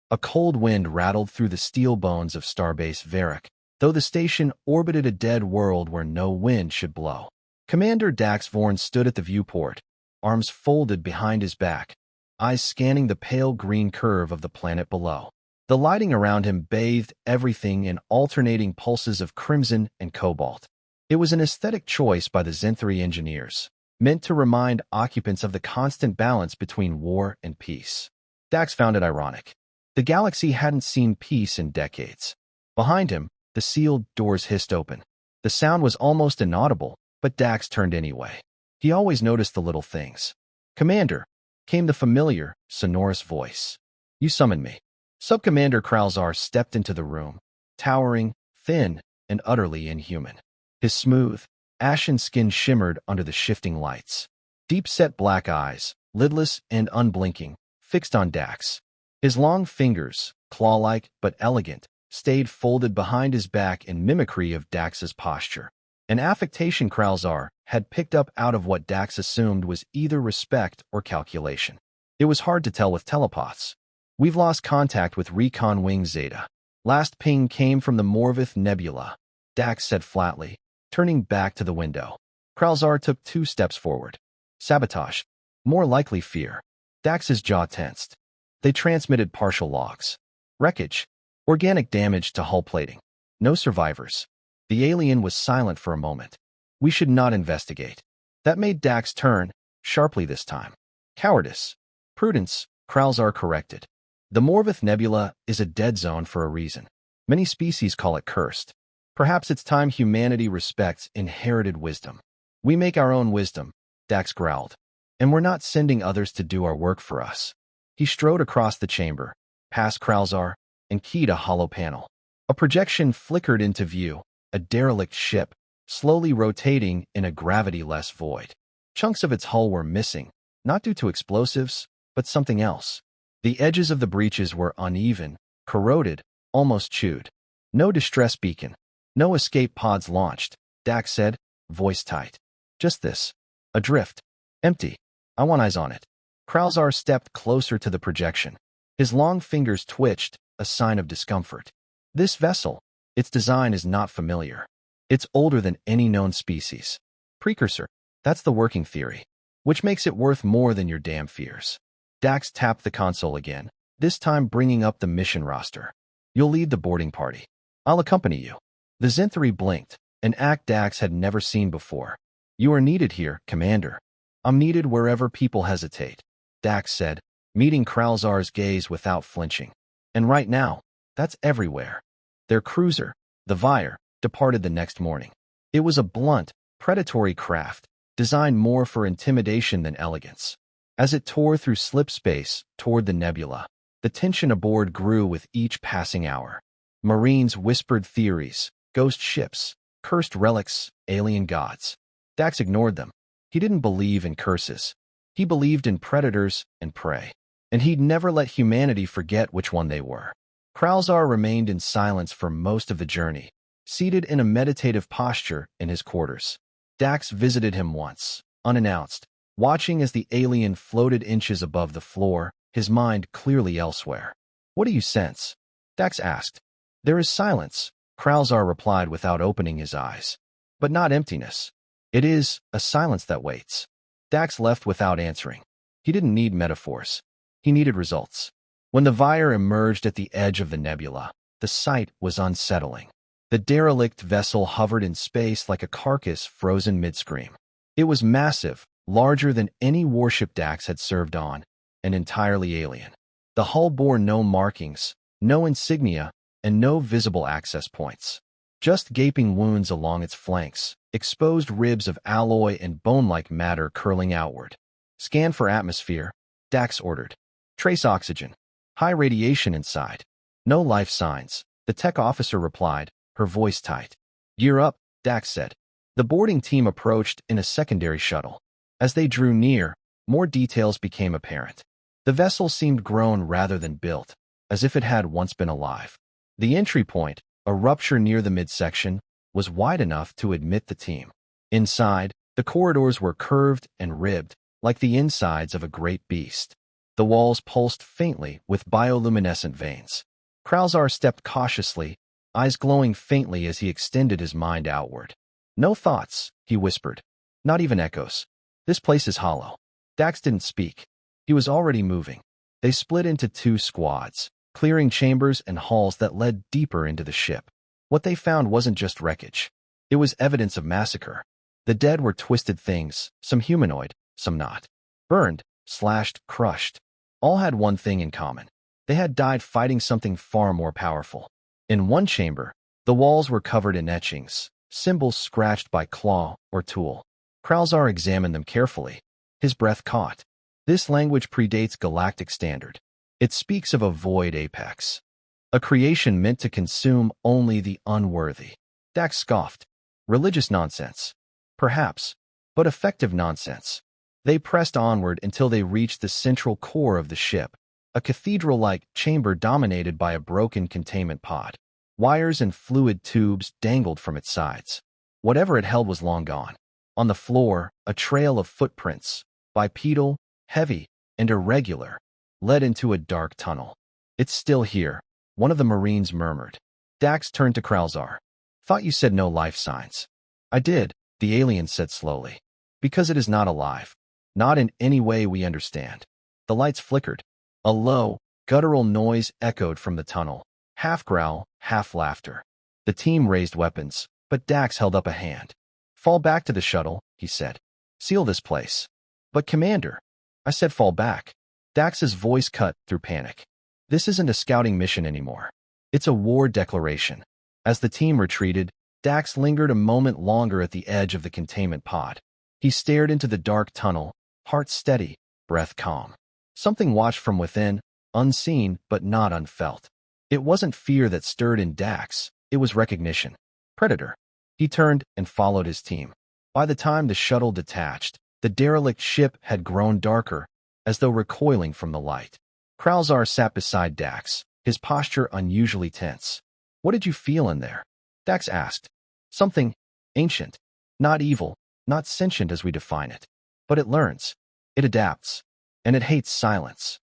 A cold wind rattled through the steel bones of Starbase Varric, though the station orbited a dead world where no wind should blow. Commander Dax Vorn stood at the viewport, arms folded behind his back, eyes scanning the pale green curve of the planet below. The lighting around him bathed everything in alternating pulses of crimson and cobalt. It was an aesthetic choice by the Zenthri engineers, meant to remind occupants of the constant balance between war and peace. Dax found it ironic. The galaxy hadn't seen peace in decades. Behind him, the sealed doors hissed open. The sound was almost inaudible, but Dax turned anyway. He always noticed the little things. "Commander," came the familiar, sonorous voice. "You summoned me." Subcommander Kralzar stepped into the room, towering, thin, and utterly inhuman. His smooth, ashen skin shimmered under the shifting lights. Deep-set black eyes, lidless and unblinking, fixed on Dax. His long fingers, claw-like but elegant, stayed folded behind his back in mimicry of Dax's posture. An affectation Kralzar had picked up out of what Dax assumed was either respect or calculation. It was hard to tell with telepaths. "We've lost contact with Recon Wing Zeta. Last ping came from the Morvith Nebula," Dax said flatly, turning back to the window. Kralzar took 2 steps forward. "Sabotage. More likely fear." Dax's jaw tensed. They transmitted partial logs. "Wreckage. Organic damage to hull plating. No survivors." The alien was silent for a moment. "We should not investigate." That made Dax turn, sharply this time. "Cowardice. Prudence," Kralzar corrected. "The Morvith Nebula is a dead zone for a reason. Many species call it cursed. Perhaps it's time humanity respects inherited wisdom." "We make our own wisdom," Dax growled. "And we're not sending others to do our work for us." He strode across the chamber, past Kralzar, and keyed a hollow panel. A projection flickered into view, a derelict ship, slowly rotating in a gravity-less void. Chunks of its hull were missing, not due to explosives, but something else. The edges of the breaches were uneven, corroded, almost chewed. "No distress beacon. No escape pods launched," Dax said, voice tight. "Just this. Adrift. Empty. I want eyes on it." Kralzar stepped closer to the projection. His long fingers twitched, a sign of discomfort. "This vessel, its design is not familiar. It's older than any known species. Precursor. That's the working theory. Which makes it worth more than your damn fears." Dax tapped the console again, this time bringing up the mission roster. "You'll lead the boarding party. I'll accompany you." The Zenthri blinked, an act Dax had never seen before. "You are needed here, Commander." "I'm needed wherever people hesitate," Dax said, meeting Kralzar's gaze without flinching. "And right now, that's everywhere." Their cruiser, the Vyre, departed the next morning. It was a blunt, predatory craft, designed more for intimidation than elegance. As it tore through slip space toward the nebula, the tension aboard grew with each passing hour. Marines whispered theories, ghost ships, cursed relics, alien gods. Dax ignored them. He didn't believe in curses. He believed in predators and prey. And he'd never let humanity forget which one they were. Kralzar remained in silence for most of the journey, seated in a meditative posture in his quarters. Dax visited him once, unannounced, watching as the alien floated inches above the floor, his mind clearly elsewhere. "What do you sense?" Dax asked. "There is silence," Kralzar replied without opening his eyes. "But not emptiness. It is a silence that waits." Dax left without answering. He didn't need metaphors. He needed results. When the Vyre emerged at the edge of the nebula, the sight was unsettling. The derelict vessel hovered in space like a carcass frozen mid-scream. It was massive, larger than any warship Dax had served on, and entirely alien. The hull bore no markings, no insignia, and no visible access points. Just gaping wounds along its flanks, exposed ribs of alloy and bone-like matter curling outward. "Scan for atmosphere," Dax ordered. "Trace oxygen. High radiation inside. No life signs," the tech officer replied, her voice tight. "Gear up," Dax said. The boarding team approached in a secondary shuttle. As they drew near, more details became apparent. The vessel seemed grown rather than built, as if it had once been alive. The entry point, a rupture near the midsection, was wide enough to admit the team. Inside, the corridors were curved and ribbed, like the insides of a great beast. The walls pulsed faintly with bioluminescent veins. Kralzar stepped cautiously, eyes glowing faintly as he extended his mind outward. "No thoughts," he whispered. "Not even echoes. This place is hollow." Dax didn't speak. He was already moving. They split into two squads, clearing chambers and halls that led deeper into the ship. What they found wasn't just wreckage. It was evidence of massacre. The dead were twisted things, some humanoid, some not. Burned, slashed, crushed. All had one thing in common. They had died fighting something far more powerful. In one chamber, the walls were covered in etchings, symbols scratched by claw or tool. Kralzar examined them carefully. His breath caught. This language predates galactic standard. It speaks of a void apex, a creation meant to consume only the unworthy. Dax scoffed. Religious nonsense. Perhaps, but effective nonsense. They pressed onward until they reached the central core of the ship, a cathedral-like chamber dominated by a broken containment pod. Wires and fluid tubes dangled from its sides. Whatever it held was long gone. On the floor, a trail of footprints, bipedal, heavy, and irregular, led into a dark tunnel. "It's still here," one of the Marines murmured. Dax turned to Kralzar. "Thought you said no life signs." "I did," the alien said slowly. "Because it is not alive. Not in any way we understand." The lights flickered. A low, guttural noise echoed from the tunnel, half growl, half laughter. The team raised weapons, but Dax held up a hand. "Fall back to the shuttle," he said. "Seal this place." "But Commander," I said, "fall back." Dax's voice cut through panic. "This isn't a scouting mission anymore. It's a war declaration." As the team retreated, Dax lingered a moment longer at the edge of the containment pod. He stared into the dark tunnel, heart steady, breath calm. Something watched from within, unseen but not unfelt. It wasn't fear that stirred in Dax, it was recognition. Predator. He turned and followed his team. By the time the shuttle detached, the derelict ship had grown darker, as though recoiling from the light. Kralzar sat beside Dax, his posture unusually tense. "What did you feel in there?" Dax asked. "Something ancient. Not evil, not sentient as we define it. But it learns. It adapts. And it hates silence."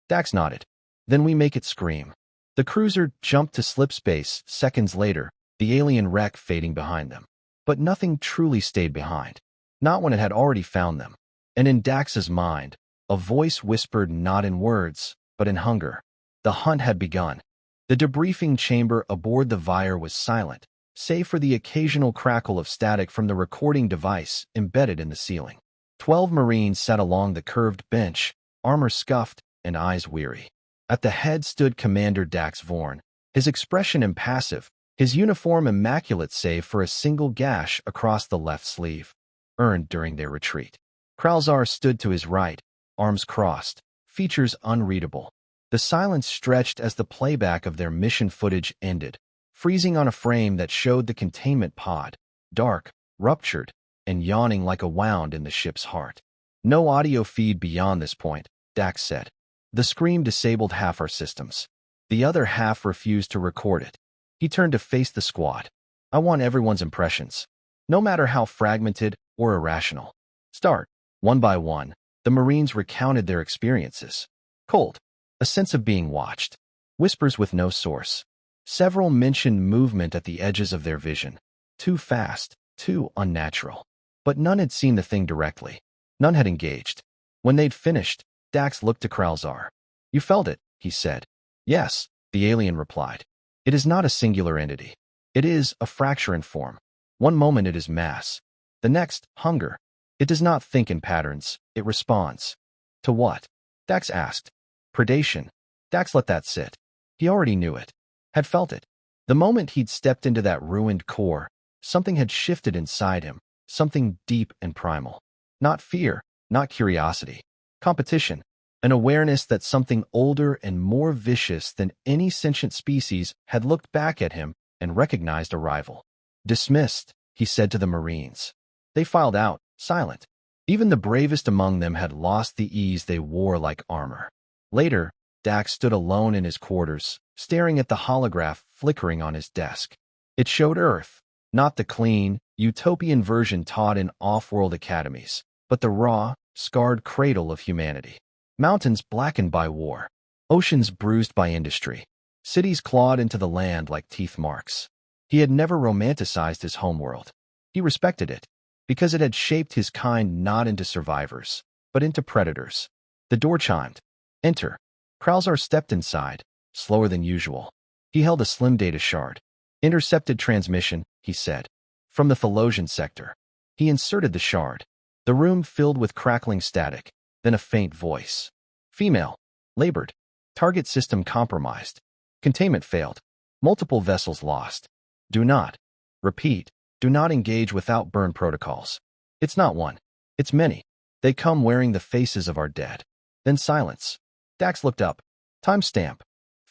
Dax nodded. "Then we make it scream." The cruiser jumped to slip space seconds later, the alien wreck fading behind them. But nothing truly stayed behind. Not when it had already found them. And in Dax's mind, a voice whispered not in words, but in hunger. The hunt had begun. The debriefing chamber aboard the Vire was silent, save for the occasional crackle of static from the recording device embedded in the ceiling. 12 Marines sat along the curved bench, armor scuffed and eyes weary. At the head stood Commander Dax Vorn, his expression impassive, his uniform immaculate save for a single gash across the left sleeve, earned during their retreat. Kralzar stood to his right, arms crossed, features unreadable. The silence stretched as the playback of their mission footage ended, freezing on a frame that showed the containment pod, dark, ruptured, and yawning like a wound in the ship's heart. "No audio feed beyond this point," Dax said. "The scream disabled half our systems. The other half refused to record it." He turned to face the squad. "I want everyone's impressions, no matter how fragmented or irrational. Start." One by one, the Marines recounted their experiences. Cold. A sense of being watched. Whispers with no source. Several mentioned movement at the edges of their vision. Too fast, too unnatural. But none had seen the thing directly. None had engaged. When they'd finished, Dax looked to Kralzar. "You felt it," he said. "Yes," the alien replied. "It is not a singular entity. It is a fracture in form. One moment it is mass. The next, hunger. It does not think in patterns. It responds." "To what?" Dax asked. "Predation." Dax let that sit. He already knew it. Had felt it. The moment he'd stepped into that ruined core, something had shifted inside him, something deep and primal. Not fear, not curiosity. Competition. An awareness that something older and more vicious than any sentient species had looked back at him and recognized a rival. "Dismissed," he said to the Marines. They filed out, silent. Even the bravest among them had lost the ease they wore like armor. Later, Dax stood alone in his quarters, staring at the holograph flickering on his desk. It showed Earth, not the clean, utopian version taught in off-world academies, but the raw, scarred cradle of humanity. Mountains blackened by war. Oceans bruised by industry. Cities clawed into the land like teeth marks. He had never romanticized his homeworld. He respected it, because it had shaped his kind not into survivors, but into predators. The door chimed. Enter. Kralzar stepped inside, slower than usual. He held a slim data shard. Intercepted transmission, he said. From the Thelosian sector. He inserted the shard. The room filled with crackling static, then a faint voice. Female. Labored. Target system compromised. Containment failed. Multiple vessels lost. Do not. Repeat. Do not engage without burn protocols. It's not one. It's many. They come wearing the faces of our dead. Then silence. Dax looked up. Timestamp.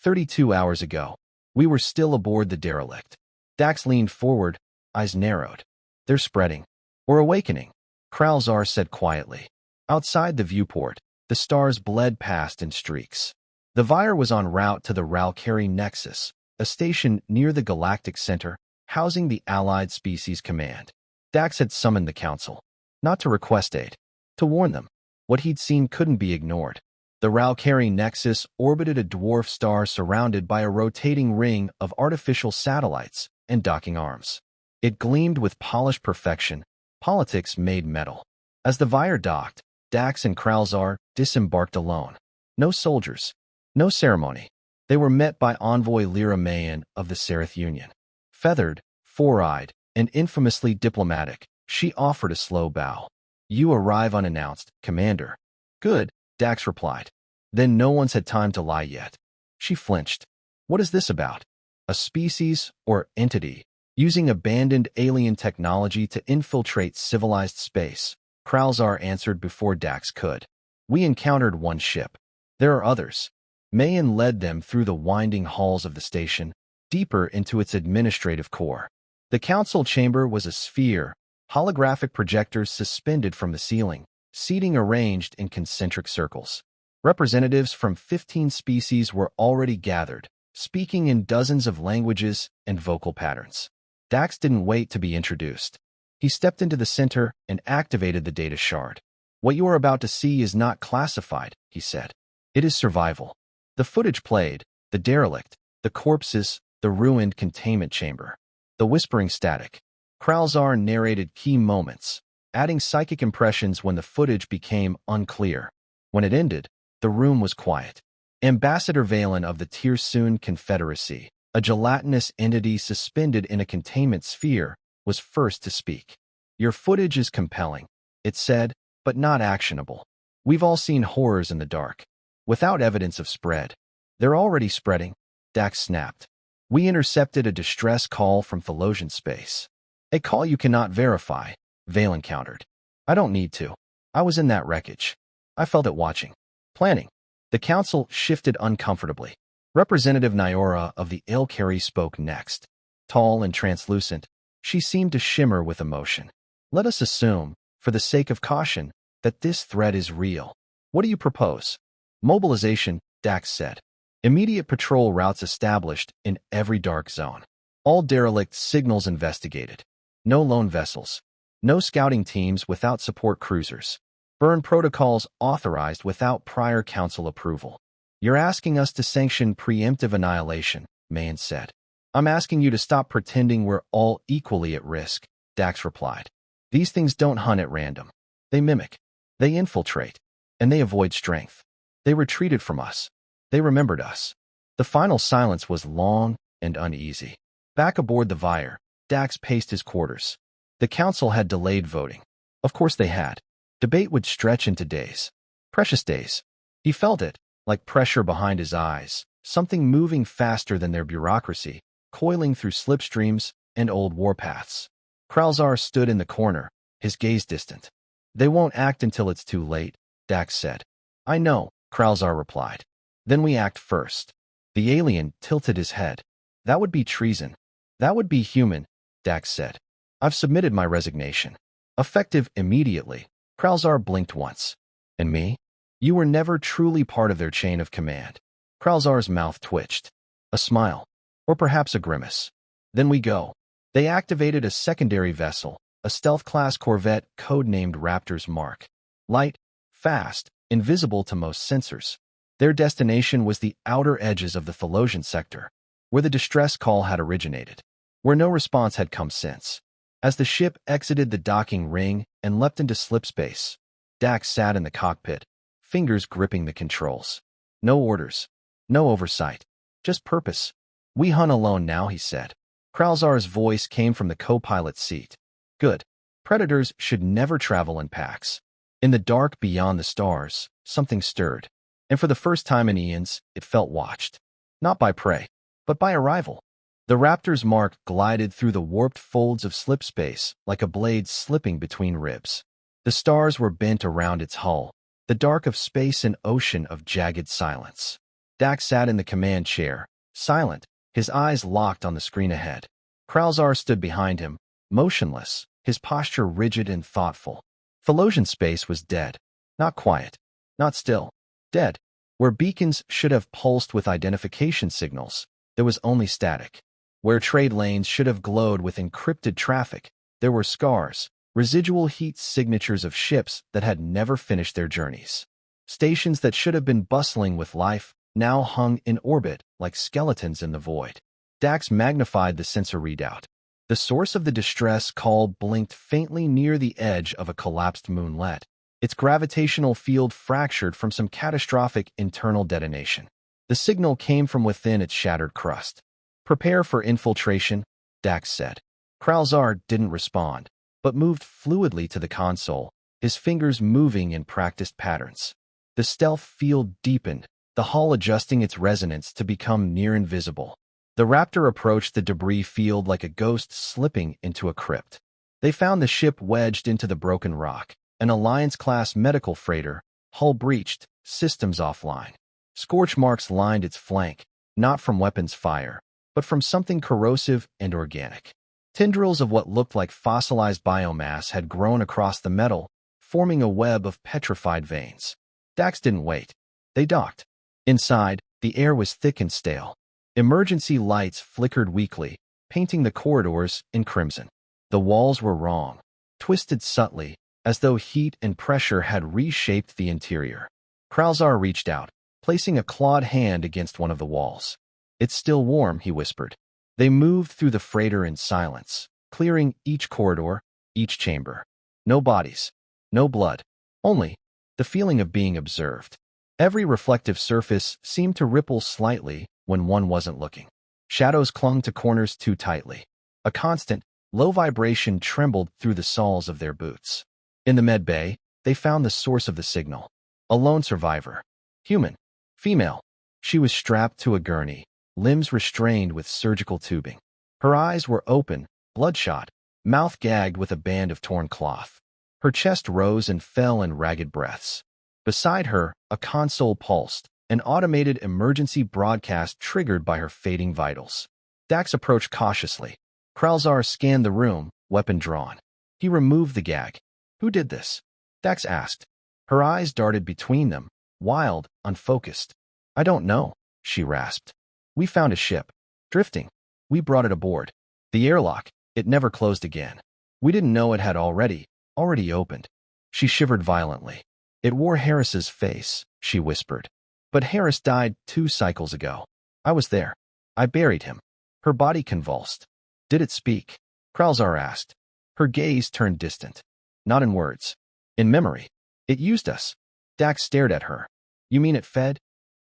32 hours ago. We were still aboard the derelict. Dax leaned forward, eyes narrowed. They're spreading. Or awakening, Kralzar said quietly. Outside the viewport, the stars bled past in streaks. The Vire was en route to the Ralkari Nexus, a station near the Galactic Center, housing the Allied Species Command. Dax had summoned the Council, not to request aid, to warn them. What he'd seen couldn't be ignored. The Ralkari Nexus orbited a dwarf star surrounded by a rotating ring of artificial satellites and docking arms. It gleamed with polished perfection, politics made metal. As the Vire docked, Dax and Kralzar disembarked alone. No soldiers, no ceremony. They were met by envoy Lyra Mayan of the Sereth Union. Feathered, four-eyed, and infamously diplomatic, she offered a slow bow. You arrive unannounced, Commander. Good, Dax replied. Then no one's had time to lie yet. She flinched. What is this about? A species or entity using abandoned alien technology to infiltrate civilized space, Kralzar answered before Dax could. We encountered one ship. There are others. Mayan led them through the winding halls of the station, deeper into its administrative core. The council chamber was a sphere, holographic projectors suspended from the ceiling, seating arranged in concentric circles. Representatives from 15 species were already gathered, speaking in dozens of languages and vocal patterns. Dax didn't wait to be introduced. He stepped into the center and activated the data shard. What you are about to see is not classified, he said. It is survival. The footage played, the derelict, the corpses, the ruined containment chamber. The whispering static. Kralzar narrated key moments, adding psychic impressions when the footage became unclear. When it ended, the room was quiet. Ambassador Valen of the Tirsoon Confederacy, a gelatinous entity suspended in a containment sphere, was first to speak. Your footage is compelling, it said, but not actionable. We've all seen horrors in the dark, without evidence of spread. They're already spreading, Dax snapped. We intercepted a distress call from Thelosian space. A call you cannot verify, Valen countered. I don't need to. I was in that wreckage. I felt it watching. Planning. The council shifted uncomfortably. Representative Nyora of the Ilkari spoke next. Tall and translucent, she seemed to shimmer with emotion. Let us assume, for the sake of caution, that this threat is real. What do you propose? Mobilization, Dax said. Immediate patrol routes established in every dark zone. All derelict signals investigated. No lone vessels. No scouting teams without support cruisers. Burn protocols authorized without prior council approval. You're asking us to sanction preemptive annihilation, Mayan said. I'm asking you to stop pretending we're all equally at risk, Dax replied. These things don't hunt at random. They mimic. They infiltrate. And they avoid strength. They retreated from us. They remembered us. The final silence was long and uneasy. Back aboard the Vire, Dax paced his quarters. The council had delayed voting. Of course they had. Debate would stretch into days. Precious days. He felt it, like pressure behind his eyes, something moving faster than their bureaucracy, coiling through slipstreams and old warpaths. Kralzar stood in the corner, his gaze distant. They won't act until it's too late, Dax said. I know, Kralzar replied. Then we act first. The alien tilted his head. That would be treason. That would be human, Dax said. I've submitted my resignation. Effective immediately. Kralzar blinked once. And me? You were never truly part of their chain of command. Kralzar's mouth twitched. A smile. Or perhaps a grimace. Then we go. They activated a secondary vessel, a stealth-class corvette codenamed Raptor's Mark. Light, fast, invisible to most sensors. Their destination was the outer edges of the Thelosian sector, where the distress call had originated, where no response had come since. As the ship exited the docking ring and leapt into slipspace, Dax sat in the cockpit, fingers gripping the controls. No orders, no oversight, just purpose. "We hunt alone now," he said. Kralzar's voice came from the co-pilot's seat. "Good. Predators should never travel in packs." In the dark beyond the stars, something stirred, and for the first time in eons, it felt watched. Not by prey, but by arrival. The Raptor's mark glided through the warped folds of slipspace like a blade slipping between ribs. The stars were bent around its hull, the dark of space an ocean of jagged silence. Dax sat in the command chair, silent, his eyes locked on the screen ahead. Kralzar stood behind him, motionless, his posture rigid and thoughtful. Thelosian space was dead. Not quiet. Not still. Dead. Where beacons should have pulsed with identification signals, there was only static. Where trade lanes should have glowed with encrypted traffic, there were scars, residual heat signatures of ships that had never finished their journeys. Stations that should have been bustling with life now hung in orbit like skeletons in the void. Dax magnified the sensor readout. The source of the distress call blinked faintly near the edge of a collapsed moonlet, its gravitational field fractured from some catastrophic internal detonation. The signal came from within its shattered crust. "Prepare for infiltration," Dax said. Kralzar didn't respond, but moved fluidly to the console, his fingers moving in practiced patterns. The stealth field deepened, the hull adjusting its resonance to become near invisible. The Raptor approached the debris field like a ghost slipping into a crypt. They found the ship wedged into the broken rock, an Alliance-class medical freighter, hull breached, systems offline. Scorch marks lined its flank, not from weapons fire, but from something corrosive and organic. Tendrils of what looked like fossilized biomass had grown across the metal, forming a web of petrified veins. Dax didn't wait. They docked. Inside, the air was thick and stale. Emergency lights flickered weakly, painting the corridors in crimson. The walls were wrong, twisted subtly, as though heat and pressure had reshaped the interior. Kralzar reached out, placing a clawed hand against one of the walls. "It's still warm," he whispered. They moved through the freighter in silence, clearing each corridor, each chamber. No bodies, no blood, only the feeling of being observed. Every reflective surface seemed to ripple slightly when one wasn't looking. Shadows clung to corners too tightly. A constant, low vibration trembled through the soles of their boots. In the med bay, they found the source of the signal. A lone survivor. Human. Female. She was strapped to a gurney, limbs restrained with surgical tubing. Her eyes were open, bloodshot, mouth gagged with a band of torn cloth. Her chest rose and fell in ragged breaths. Beside her, a console pulsed, an automated emergency broadcast triggered by her fading vitals. Dax approached cautiously. Kralzar scanned the room, weapon drawn. He removed the gag. "Who did this?" Dax asked. Her eyes darted between them, wild, unfocused. "I don't know," she rasped. "We found a ship. Drifting. We brought it aboard. The airlock, it never closed again. We didn't know it had already opened." She shivered violently. "It wore Harris's face," she whispered. "But Harris died 2 cycles ago. I was there. I buried him." Her body convulsed. "Did it speak?" Kralzar asked. Her gaze turned distant. "Not in words. In memory. It used us." Dax stared at her. "You mean it fed?"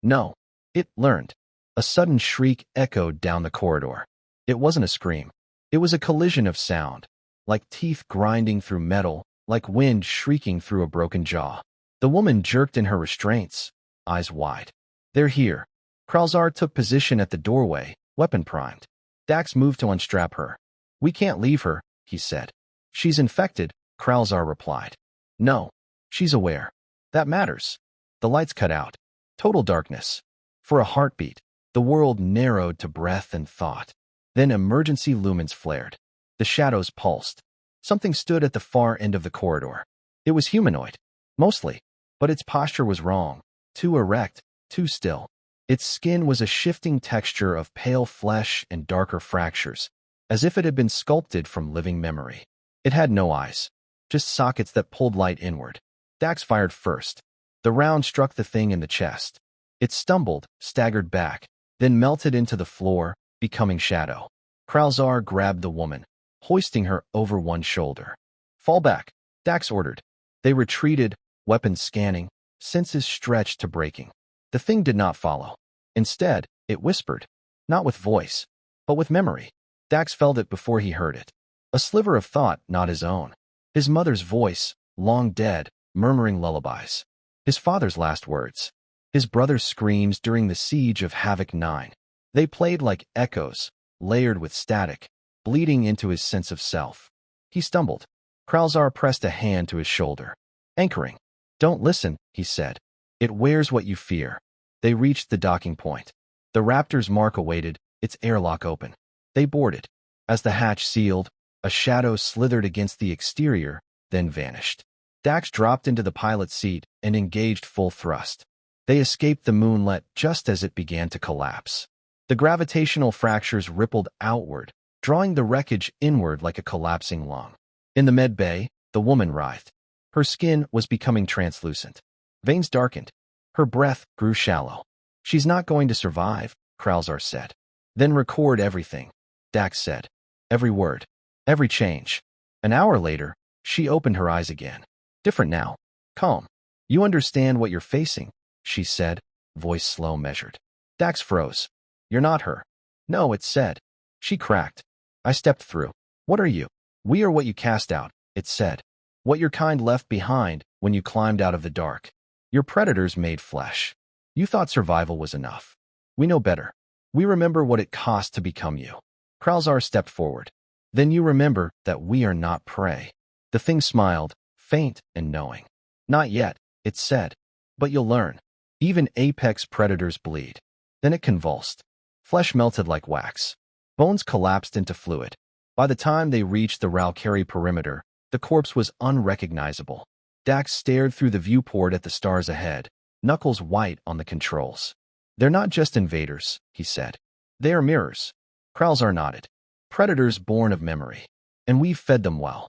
"No. It learned." A sudden shriek echoed down the corridor. It wasn't a scream. It was a collision of sound, like teeth grinding through metal, like wind shrieking through a broken jaw. The woman jerked in her restraints, eyes wide. "They're here." Kralzar took position at the doorway, weapon primed. Dax moved to unstrap her. "We can't leave her," he said. "She's infected," Kralzar replied. "No. She's aware. That matters." The lights cut out. Total darkness. For a heartbeat, the world narrowed to breath and thought. Then emergency lumens flared. The shadows pulsed. Something stood at the far end of the corridor. It was humanoid, mostly, but its posture was wrong. Too erect, too still. Its skin was a shifting texture of pale flesh and darker fractures, as if it had been sculpted from living memory. It had no eyes, just sockets that pulled light inward. Dax fired first. The round struck the thing in the chest. It stumbled, staggered back, then melted into the floor, becoming shadow. Kralzar grabbed the woman, hoisting her over one shoulder. "Fall back," Dax ordered. They retreated, weapons scanning, senses stretched to breaking. The thing did not follow. Instead, it whispered, not with voice, but with memory. Dax felt it before he heard it. A sliver of thought, not his own. His mother's voice, long dead, murmuring lullabies. His father's last words. His brother's screams during the siege of Havoc 9. They played like echoes, layered with static, bleeding into his sense of self. He stumbled. Kralzar pressed a hand to his shoulder. Anchoring. "Don't listen," he said. "It wears what you fear." They reached the docking point. The Raptor's mark awaited, its airlock open. They boarded. As the hatch sealed, a shadow slithered against the exterior, then vanished. Dax dropped into the pilot's seat and engaged full thrust. They escaped the moonlet just as it began to collapse. The gravitational fractures rippled outward, drawing the wreckage inward like a collapsing lung. In the med bay, the woman writhed. Her skin was becoming translucent. Veins darkened. Her breath grew shallow. "She's not going to survive," Kralzar said. "Then record everything," Dax said. "Every word. Every change." An hour later, she opened her eyes again. Different now. Calm. "You understand what you're facing," she said, voice slow, measured. Dax froze. "You're not her." "No," it said. She cracked. "I stepped through." "What are you?" "We are what you cast out," it said. "What your kind left behind when you climbed out of the dark. Your predators made flesh. You thought survival was enough. We know better. We remember what it cost to become you." Kralzar stepped forward. "Then you remember that we are not prey." The thing smiled, faint and knowing. "Not yet," it said. "But you'll learn. Even apex predators bleed." Then it convulsed. Flesh melted like wax. Bones collapsed into fluid. By the time they reached the Ralkari perimeter, the corpse was unrecognizable. Dax stared through the viewport at the stars ahead, knuckles white on the controls. "They're not just invaders," he said. "They are mirrors." Kralzar nodded. "Predators born of memory. And we've fed them well."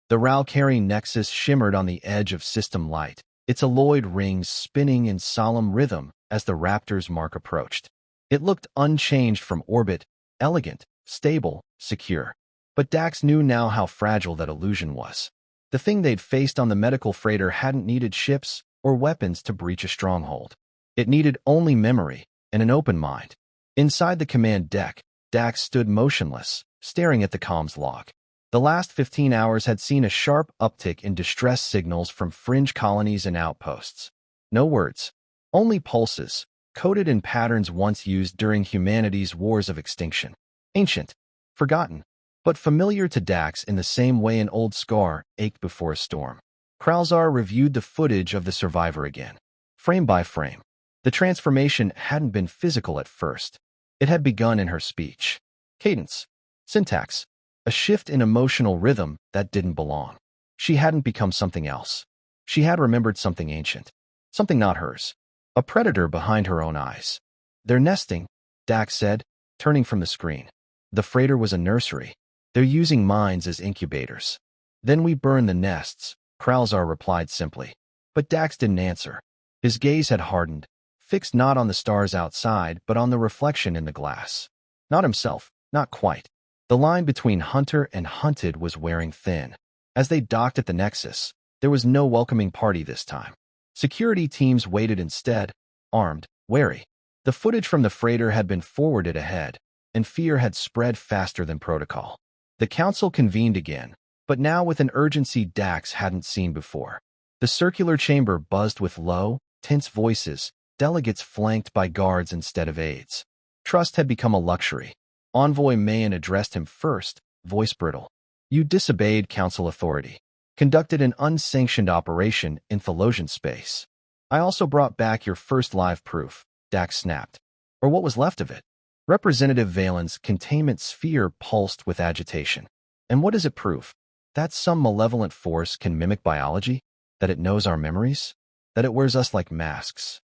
The Ralkari nexus shimmered on the edge of system light, its alloyed rings spinning in solemn rhythm as the Raptor's mark approached. It looked unchanged from orbit, elegant, stable, secure. But Dax knew now how fragile that illusion was. The thing they'd faced on the medical freighter hadn't needed ships or weapons to breach a stronghold. It needed only memory and an open mind. Inside the command deck, Dax stood motionless, staring at the comms log. The last 15 hours had seen a sharp uptick in distress signals from fringe colonies and outposts. No words, only pulses, coded in patterns once used during humanity's wars of extinction. Ancient, forgotten, but familiar to Dax in the same way an old scar ached before a storm. Kralzar reviewed the footage of the survivor again, frame by frame. The transformation hadn't been physical at first. It had begun in her speech. Cadence, syntax, a shift in emotional rhythm that didn't belong. She hadn't become something else. She had remembered something ancient, something not hers, a predator behind her own eyes. "They're nesting," Dax said, turning from the screen. "The freighter was a nursery. They're using minds as incubators." "Then we burn the nests," Kralzar replied simply. But Dax didn't answer. His gaze had hardened, fixed not on the stars outside, but on the reflection in the glass. Not himself, not quite. The line between hunter and hunted was wearing thin. As they docked at the Nexus, there was no welcoming party this time. Security teams waited instead, armed, wary. The footage from the freighter had been forwarded ahead, and fear had spread faster than protocol. The council convened again, but now with an urgency Dax hadn't seen before. The circular chamber buzzed with low, tense voices, delegates flanked by guards instead of aides. Trust had become a luxury. Envoy Mayan addressed him first, voice brittle. "You disobeyed council authority. Conducted an unsanctioned operation in Thelosian space. I also brought back your first live proof," Dax snapped. "Or what was left of it." Representative Valen's containment sphere pulsed with agitation. "And what does it prove? That some malevolent force can mimic biology? That it knows our memories? That it wears us like masks?"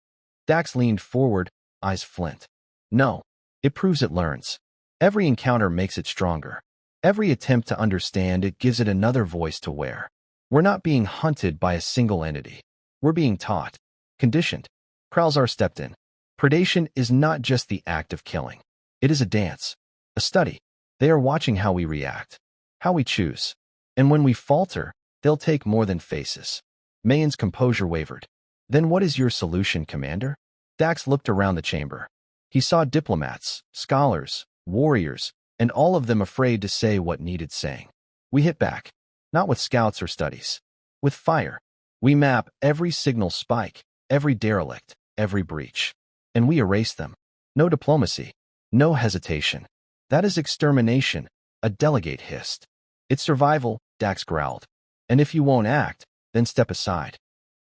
Dax leaned forward, eyes flint. "No. It proves it learns. Every encounter makes it stronger. Every attempt to understand it gives it another voice to wear. We're not being hunted by a single entity. We're being taught. Conditioned. Kralzar stepped in. Predation is not just the act of killing. It is a dance, a study. They are watching how we react, how we choose. And when we falter, they'll take more than faces. Mayan's composure wavered. Then what is your solution, Commander? Dax looked around the chamber. He saw diplomats, scholars, warriors, and all of them afraid to say what needed saying. We hit back, not with scouts or studies, with fire. We map every signal spike, every derelict, every breach. And we erase them. No diplomacy, no hesitation. That is extermination, a delegate hissed. It's survival, Dax growled. And if you won't act, then step aside.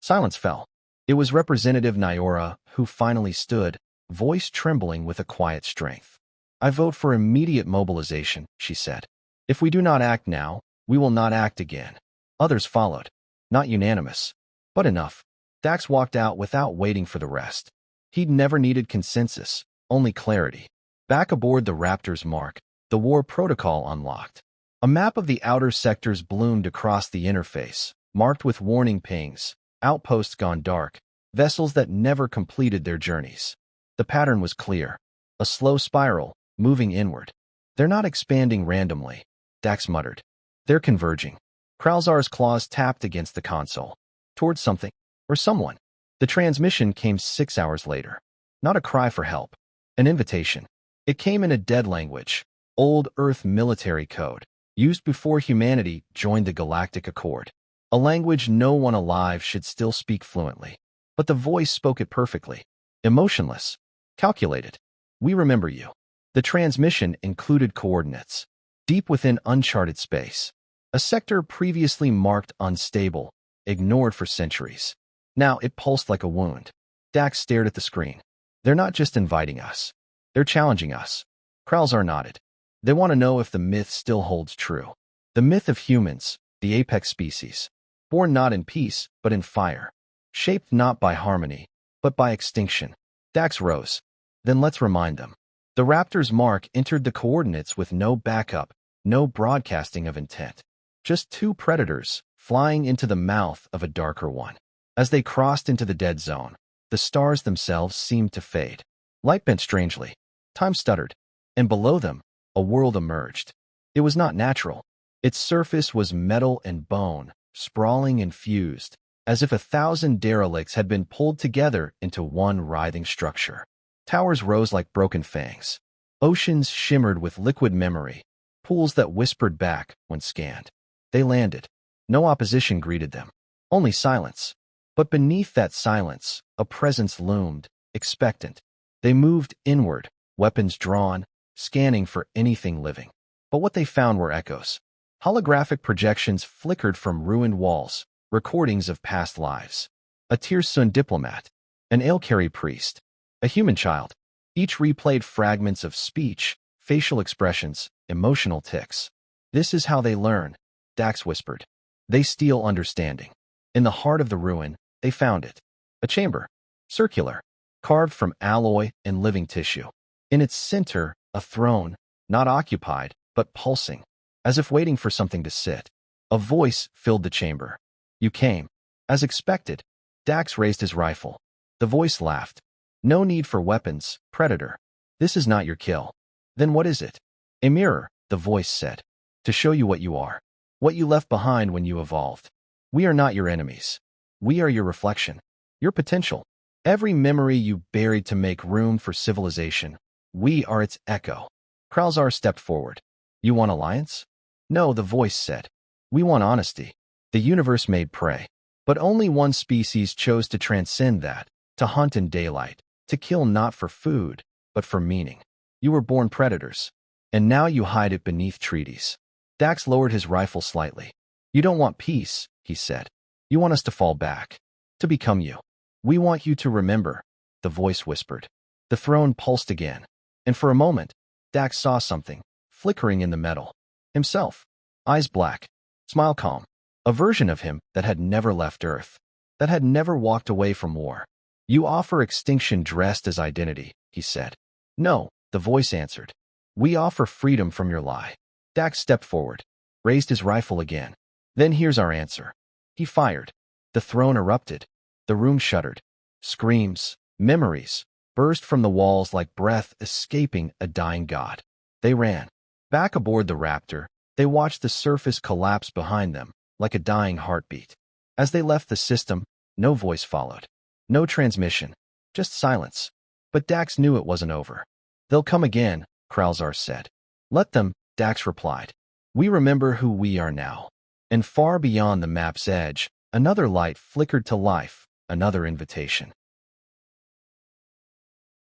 Silence fell. It was Representative Nyora who finally stood, voice trembling with a quiet strength. I vote for immediate mobilization, she said. If we do not act now, we will not act again. Others followed. Not unanimous, but enough. Dax walked out without waiting for the rest. He'd never needed consensus, only clarity. Back aboard the Raptor's mark, the war protocol unlocked. A map of the outer sectors bloomed across the interface, marked with warning pings, outposts gone dark, vessels that never completed their journeys. The pattern was clear. A slow spiral, moving inward. They're not expanding randomly, Dax muttered. They're converging. Kralzar's claws tapped against the console. Towards something, or someone. The transmission came 6 hours later. Not a cry for help. An invitation. It came in a dead language, old Earth military code, used before humanity joined the Galactic Accord. A language no one alive should still speak fluently. But the voice spoke it perfectly. Emotionless. Calculated. We remember you. The transmission included coordinates. Deep within uncharted space. A sector previously marked unstable, ignored for centuries. Now it pulsed like a wound. Dax stared at the screen. They're not just inviting us. They're challenging us. Kralzar nodded. They want to know if the myth still holds true. The myth of humans, the apex species. Born not in peace, but in fire. Shaped not by harmony, but by extinction. Dax rose. Then let's remind them. The Raptor's mark entered the coordinates with no backup, no broadcasting of intent. Just two predators, flying into the mouth of a darker one. As they crossed into the dead zone, the stars themselves seemed to fade. Light bent strangely. Time stuttered. And below them, a world emerged. It was not natural. Its surface was metal and bone, sprawling and fused, as if 1,000 derelicts had been pulled together into one writhing structure. Towers rose like broken fangs. Oceans shimmered with liquid memory, pools that whispered back when scanned. They landed. No opposition greeted them. Only silence. But beneath that silence, a presence loomed, expectant. They moved inward, weapons drawn, scanning for anything living. But what they found were echoes. Holographic projections flickered from ruined walls, recordings of past lives. A Tirsun diplomat, an Aelkari priest, a human child. Each replayed fragments of speech, facial expressions, emotional tics. This is how they learn, Dax whispered. They steal understanding. In the heart of the ruin, they found it. A chamber, circular, carved from alloy and living tissue. In its center, a throne, not occupied, but pulsing, as if waiting for something to sit. A voice filled the chamber. You came. As expected. Dax raised his rifle. The voice laughed. No need for weapons, predator. This is not your kill. Then what is it? A mirror, the voice said. To show you what you are. What you left behind when you evolved. We are not your enemies. We are your reflection. Your potential. Every memory you buried to make room for civilization. We are its echo. Kralzar stepped forward. You want alliance? No, the voice said. We want honesty. The universe made prey. But only one species chose to transcend that, to hunt in daylight, to kill not for food, but for meaning. You were born predators, and now you hide it beneath treaties. Dax lowered his rifle slightly. You don't want peace, he said. You want us to fall back, to become you. We want you to remember, the voice whispered. The throne pulsed again, and for a moment, Dax saw something, flickering in the metal. Himself. Eyes black, smile calm. A version of him that had never left Earth, that had never walked away from war. You offer extinction dressed as identity, he said. No, the voice answered. We offer freedom from your lie. Dax stepped forward, raised his rifle again. Then here's our answer. He fired. The throne erupted. The room shuddered. Screams, memories, burst from the walls like breath escaping a dying god. They ran. Back aboard the Raptor, they watched the surface collapse behind them, like a dying heartbeat. As they left the system, no voice followed. No transmission. Just silence. But Dax knew it wasn't over. "They'll come again," Kralzar said. "Let them," Dax replied. "We remember who we are now." And far beyond the map's edge, another light flickered to life, another invitation.